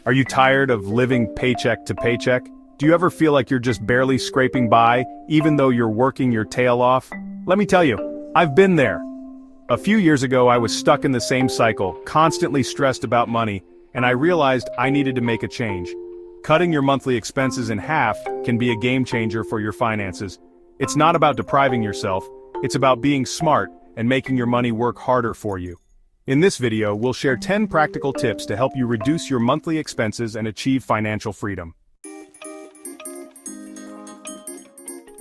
Are you tired of living paycheck to paycheck? Do you ever feel like you're just barely scraping by, even though you're working your tail off? Let me tell you, I've been there. A few years ago, I was stuck in the same cycle, constantly stressed about money, and I realized I needed to make a change. Cutting your monthly expenses in half can be a game changer for your finances. It's not about depriving yourself, it's about being smart and making your money work harder for you. In this video, we'll share 10 practical tips to help you reduce your monthly expenses and achieve financial freedom.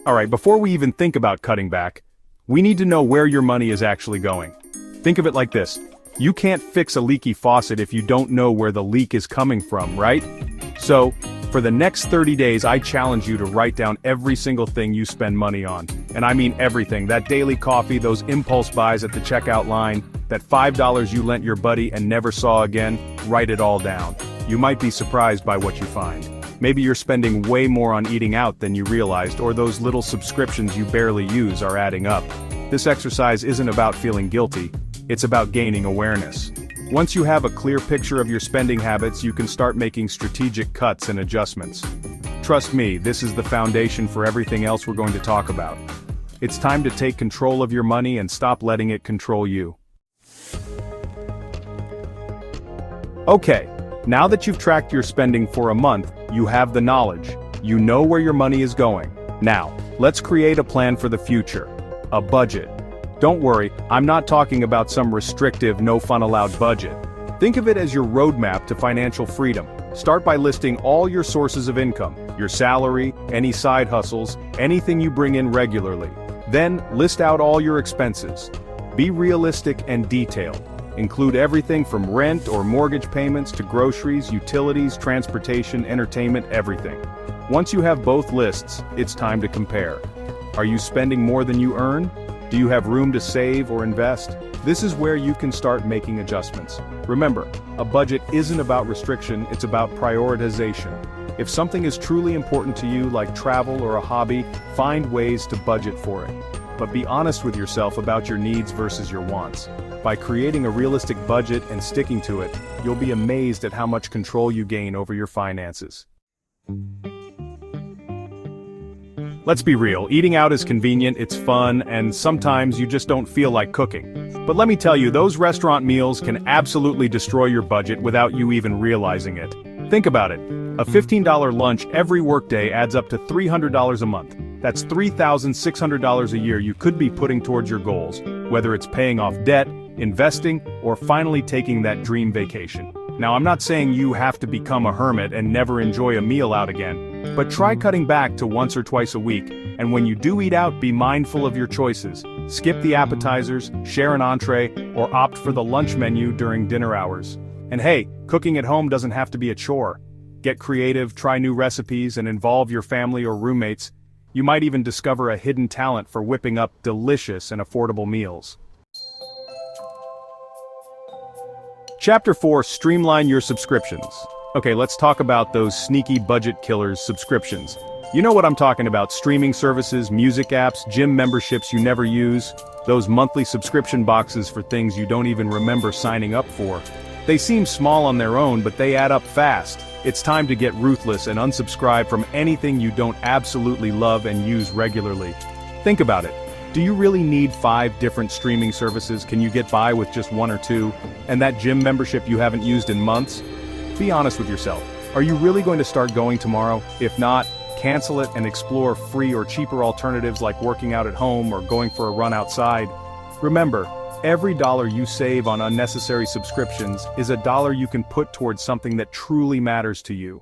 Alright, before we even think about cutting back, we need to know where your money is actually going. Think of it like this. You can't fix a leaky faucet if you don't know where the leak is coming from, right? So, for the next 30 days, I challenge you to write down every single thing you spend money on. And I mean everything. That daily coffee, those impulse buys at the checkout line, that $5 you lent your buddy and never saw again, write it all down. You might be surprised by what you find. Maybe you're spending way more on eating out than you realized, or those little subscriptions you barely use are adding up. This exercise isn't about feeling guilty, it's about gaining awareness. Once you have a clear picture of your spending habits, you can start making strategic cuts and adjustments. Trust me, this is the foundation for everything else we're going to talk about. It's time to take control of your money and stop letting it control you. Okay, now that you've tracked your spending for a month, you have the knowledge. You know where your money is going. Now, let's create a plan for the future. A budget. Don't worry, I'm not talking about some restrictive, no fun allowed budget. Think of it as your roadmap to financial freedom. Start by listing all your sources of income, your salary, any side hustles, anything you bring in regularly. Then, list out all your expenses. Be realistic and detailed. Include everything from rent or mortgage payments to groceries, utilities, transportation, entertainment, everything. Once you have both lists, it's time to compare. Are you spending more than you earn? Do you have room to save or invest? This is where you can start making adjustments. Remember, a budget isn't about restriction, it's about prioritization. If something is truly important to you, like travel or a hobby, find ways to budget for it. But be honest with yourself about your needs versus your wants. By creating a realistic budget and sticking to it, you'll be amazed at how much control you gain over your finances. Let's be real, eating out is convenient, it's fun, and sometimes you just don't feel like cooking. But let me tell you, those restaurant meals can absolutely destroy your budget without you even realizing it. Think about it. A $15 lunch every workday adds up to $300 a month. That's $3,600 a year you could be putting towards your goals, whether it's paying off debt, investing, or finally taking that dream vacation. Now, I'm not saying you have to become a hermit and never enjoy a meal out again, but try cutting back to once or twice a week, and when you do eat out, be mindful of your choices. Skip the appetizers, share an entree, or opt for the lunch menu during dinner hours. And hey, cooking at home doesn't have to be a chore. Get creative, try new recipes, and involve your family or roommates. You might even discover a hidden talent for whipping up delicious and affordable meals. Chapter 4, Streamline your subscriptions. Okay, let's talk about those sneaky budget killers subscriptions. You know what I'm talking about, streaming services, music apps, gym memberships you never use, those monthly subscription boxes for things you don't even remember signing up for. They seem small on their own, but they add up fast. It's time to get ruthless and unsubscribe from anything you don't absolutely love and use regularly. Think about it. Do you really need 5 different streaming services? Can you get by with just 1 or 2? And that gym membership you haven't used in months? Be honest with yourself. Are you really going to start going tomorrow? If not, cancel it and explore free or cheaper alternatives like working out at home or going for a run outside. Remember, every dollar you save on unnecessary subscriptions is a dollar you can put towards something that truly matters to you.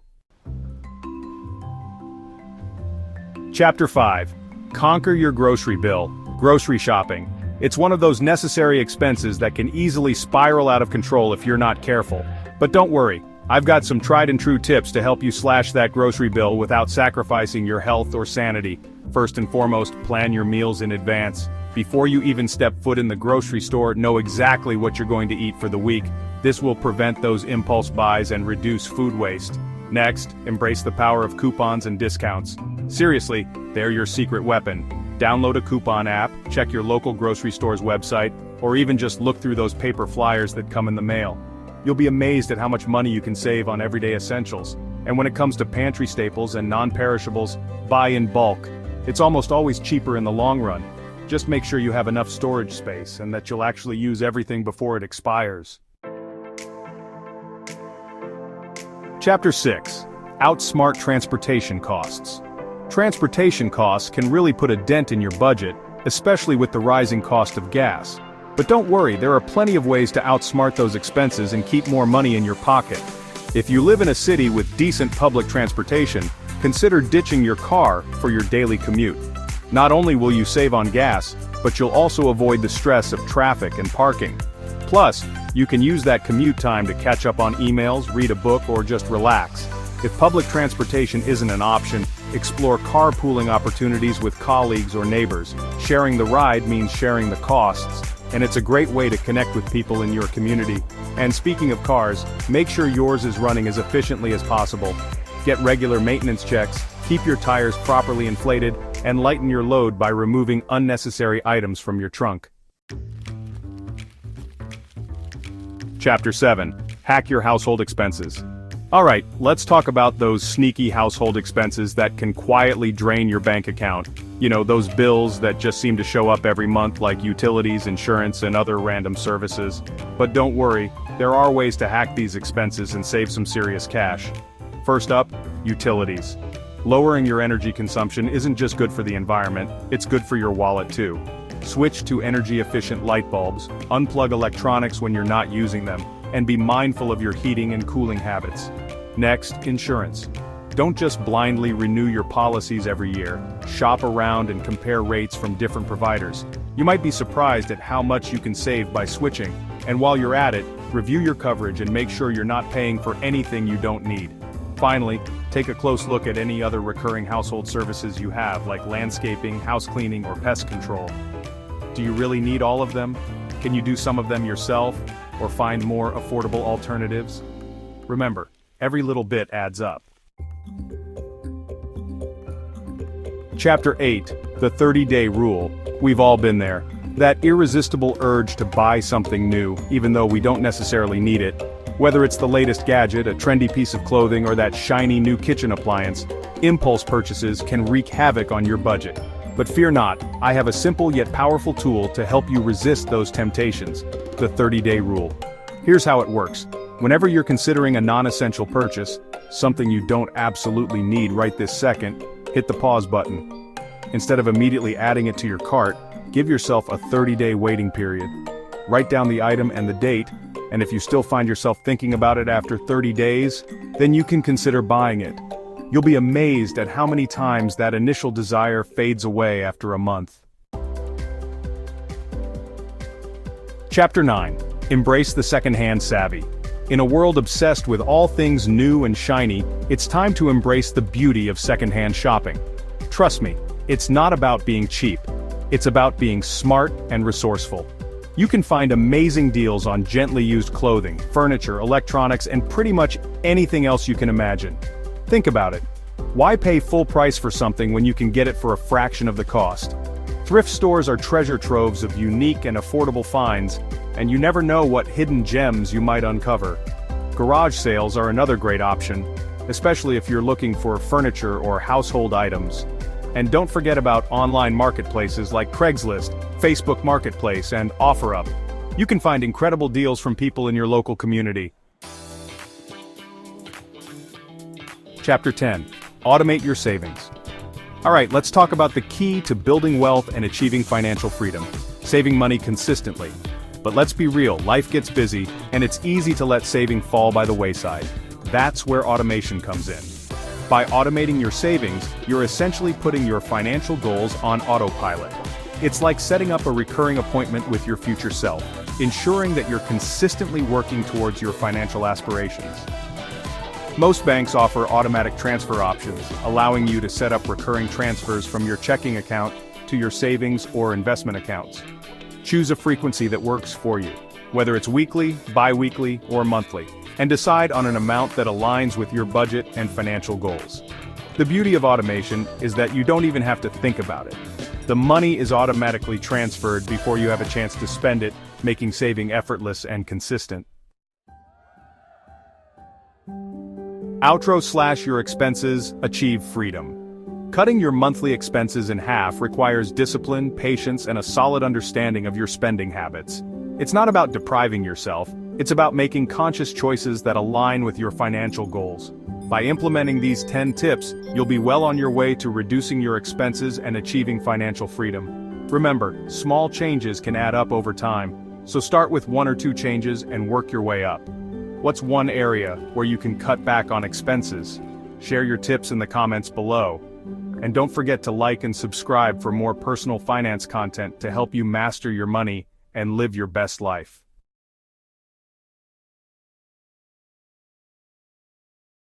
Chapter 5. Conquer your grocery bill. Grocery shopping. It's one of those necessary expenses that can easily spiral out of control if you're not careful. But don't worry, I've got some tried and true tips to help you slash that grocery bill without sacrificing your health or sanity. First and foremost, plan your meals in advance. Before you even step foot in the grocery store, know exactly what you're going to eat for the week. This will prevent those impulse buys and reduce food waste. Next, embrace the power of coupons and discounts. Seriously, they're your secret weapon. Download a coupon app, check your local grocery store's website, or even just look through those paper flyers that come in the mail. You'll be amazed at how much money you can save on everyday essentials. And when it comes to pantry staples and non-perishables, buy in bulk. It's almost always cheaper in the long run. Just make sure you have enough storage space and that you'll actually use everything before it expires. Chapter 6. Outsmart transportation costs. Transportation costs can really put a dent in your budget, especially with the rising cost of gas. But don't worry, there are plenty of ways to outsmart those expenses and keep more money in your pocket. If you live in a city with decent public transportation, consider ditching your car for your daily commute. Not only will you save on gas, but you'll also avoid the stress of traffic and parking. Plus, you can use that commute time to catch up on emails, read a book, or just relax. If public transportation isn't an option, explore carpooling opportunities with colleagues or neighbors. Sharing the ride means sharing the costs, and it's a great way to connect with people in your community. And speaking of cars, make sure yours is running as efficiently as possible. Get regular maintenance checks, keep your tires properly inflated, and lighten your load by removing unnecessary items from your trunk. Chapter 7. Hack your household expenses. Alright, let's talk about those sneaky household expenses that can quietly drain your bank account. You know, those bills that just seem to show up every month like utilities, insurance, and other random services. But don't worry, there are ways to hack these expenses and save some serious cash. First up, utilities. Lowering your energy consumption isn't just good for the environment, it's good for your wallet too. Switch to energy-efficient light bulbs, unplug electronics when you're not using them, and be mindful of your heating and cooling habits. Next, insurance. Don't just blindly renew your policies every year. Shop around and compare rates from different providers. You might be surprised at how much you can save by switching, and while you're at it, review your coverage and make sure you're not paying for anything you don't need. Finally, take a close look at any other recurring household services you have, like landscaping, house cleaning, or pest control. Do you really need all of them? Can you do some of them yourself, or find more affordable alternatives? Remember, every little bit adds up. Chapter 8. The 30-Day Rule. We've all been there. That irresistible urge to buy something new, even though we don't necessarily need it. Whether it's the latest gadget, a trendy piece of clothing, or that shiny new kitchen appliance, impulse purchases can wreak havoc on your budget. But fear not, I have a simple yet powerful tool to help you resist those temptations, the 30-Day Rule. Here's how it works. Whenever you're considering a non-essential purchase, something you don't absolutely need right this second, hit the pause button. Instead of immediately adding it to your cart, give yourself a 30-day waiting period. Write down the item and the date, and if you still find yourself thinking about it after 30 days, then you can consider buying it. You'll be amazed at how many times that initial desire fades away after a month. Chapter 9. Embrace the secondhand savvy. In a world obsessed with all things new and shiny, it's time to embrace the beauty of secondhand shopping. Trust me, it's not about being cheap. It's about being smart and resourceful. You can find amazing deals on gently used clothing, furniture, electronics, and pretty much anything else you can imagine. Think about it. Why pay full price for something when you can get it for a fraction of the cost? Thrift stores are treasure troves of unique and affordable finds, and you never know what hidden gems you might uncover. Garage sales are another great option, especially if you're looking for furniture or household items. And don't forget about online marketplaces like Craigslist, Facebook Marketplace, and OfferUp. You can find incredible deals from people in your local community. Chapter 10. Automate your savings. Alright, let's talk about the key to building wealth and achieving financial freedom. Saving money consistently. But let's be real, life gets busy, and it's easy to let saving fall by the wayside. That's where automation comes in. By automating your savings, you're essentially putting your financial goals on autopilot. It's like setting up a recurring appointment with your future self, ensuring that you're consistently working towards your financial aspirations. Most banks offer automatic transfer options, allowing you to set up recurring transfers from your checking account to your savings or investment accounts. Choose a frequency that works for you, whether it's weekly, bi-weekly, or monthly, and decide on an amount that aligns with your budget and financial goals. The beauty of automation is that you don't even have to think about it. The money is automatically transferred before you have a chance to spend it, making saving effortless and consistent. Outro / your expenses, achieve freedom. Cutting your monthly expenses in half requires discipline, patience, and a solid understanding of your spending habits. It's not about depriving yourself, it's about making conscious choices that align with your financial goals. By implementing these 10 tips, you'll be well on your way to reducing your expenses and achieving financial freedom. Remember, small changes can add up over time, so start with 1 or 2 changes and work your way up. What's one area where you can cut back on expenses? Share your tips in the comments below. And don't forget to like and subscribe for more personal finance content to help you master your money and live your best life.